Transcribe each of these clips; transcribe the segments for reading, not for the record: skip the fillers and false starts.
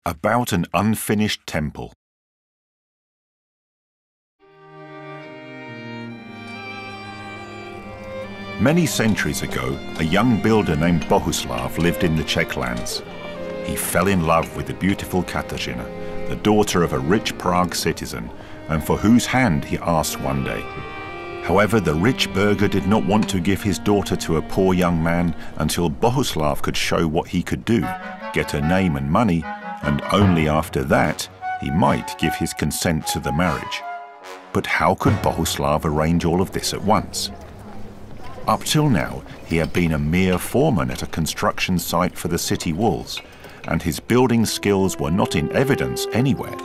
About an unfinished temple. Many centuries ago, a young builder named Bohuslav lived in the Czech lands. He fell in love with the beautiful Kateřina, the daughter of a rich Prague citizen, and for whose hand he asked one day. However, the rich burgher did not want to give his daughter to a poor young man until Bohuslav could show what he could do, get her name and money, and only after that he might give his consent to the marriage. But how could Bohuslav arrange all of this at once? Up till now, he had been a mere foreman at a construction site for the city walls, and his building skills were not in evidence anywhere.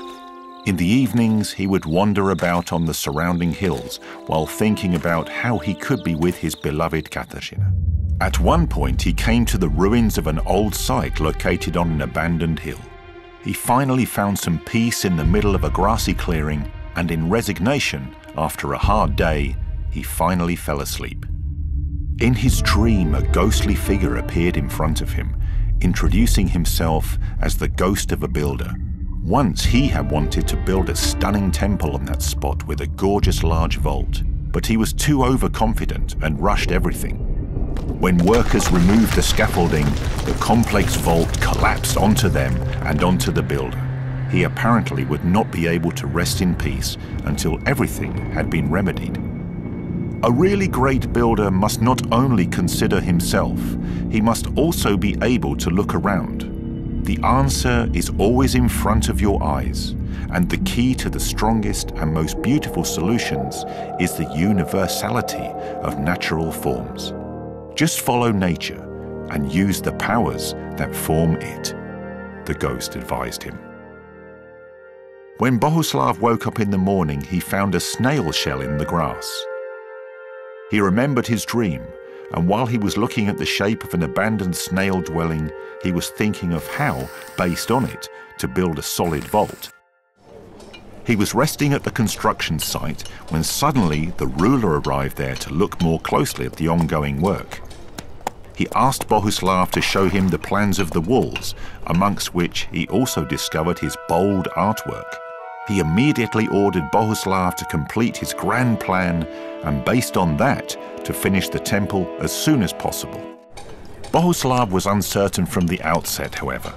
In the evenings, he would wander about on the surrounding hills while thinking about how he could be with his beloved Kateřina. At one point, he came to the ruins of an old site located on an abandoned hill. He finally found some peace in the middle of a grassy clearing, and in resignation, after a hard day, he finally fell asleep. In his dream, a ghostly figure appeared in front of him, introducing himself as the ghost of a builder. Once he had wanted to build a stunning temple on that spot with a gorgeous large vault, but he was too overconfident and rushed everything. When workers removed the scaffolding, the complex vault collapsed onto them and onto the builder. He apparently would not be able to rest in peace until everything had been remedied. A really great builder must not only consider himself, he must also be able to look around. The answer is always in front of your eyes, and the key to the strongest and most beautiful solutions is the universality of natural forms. Just follow nature and use the powers that form it, the ghost advised him. When Bohuslav woke up in the morning, he found a snail shell in the grass. He remembered his dream, and while he was looking at the shape of an abandoned snail dwelling, he was thinking of how, based on it, to build a solid vault. He was resting at the construction site when suddenly the ruler arrived there to look more closely at the ongoing work. He asked Bohuslav to show him the plans of the walls, amongst which he also discovered his bold artwork. He immediately ordered Bohuslav to complete his grand plan and, based on that, to finish the temple as soon as possible. Bohuslav was uncertain from the outset, however.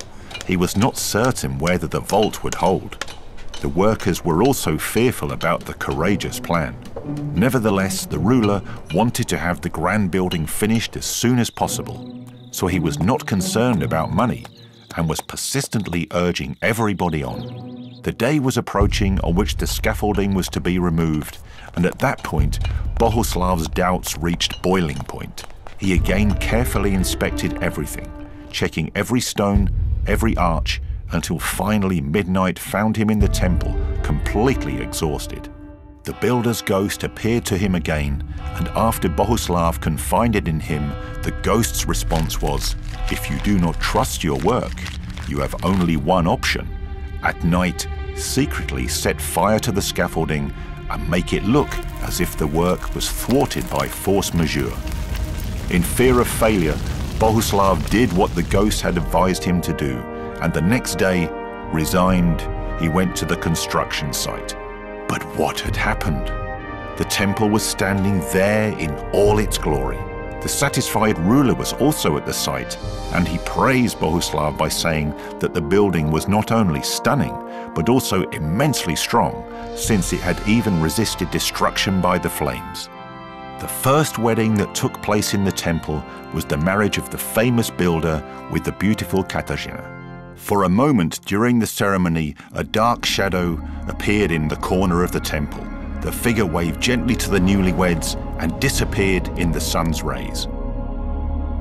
He was not certain whether the vault would hold. The workers were also fearful about the courageous plan. Nevertheless, the ruler wanted to have the grand building finished as soon as possible, so he was not concerned about money and was persistently urging everybody on. The day was approaching on which the scaffolding was to be removed, and at that point, Bohuslav's doubts reached boiling point. He again carefully inspected everything, checking every stone, every arch, until finally midnight found him in the temple, completely exhausted. The builder's ghost appeared to him again, and after Bohuslav confided in him, the ghost's response was, "If you do not trust your work, you have only one option. At night, secretly set fire to the scaffolding and make it look as if the work was thwarted by force majeure." In fear of failure, Bohuslav did what the ghost had advised him to do, and the next day, resigned, he went to the construction site. But what had happened? The temple was standing there in all its glory. The satisfied ruler was also at the site, and he praised Bohuslav by saying that the building was not only stunning, but also immensely strong, since it had even resisted destruction by the flames. The first wedding that took place in the temple was the marriage of the famous builder with the beautiful Kateřina. For a moment during the ceremony, a dark shadow appeared in the corner of the temple. The figure waved gently to the newlyweds and disappeared in the sun's rays.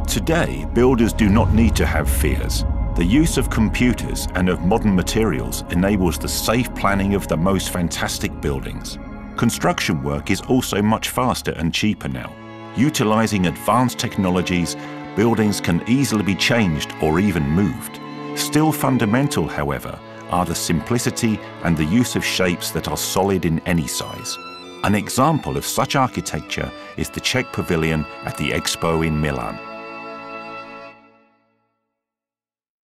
Today, builders do not need to have fears. The use of computers and of modern materials enables the safe planning of the most fantastic buildings. Construction work is also much faster and cheaper now. Utilizing advanced technologies, buildings can easily be changed or even moved. Still fundamental, however, are the simplicity and the use of shapes that are solid in any size. An example of such architecture is the Czech Pavilion at the Expo in Milan.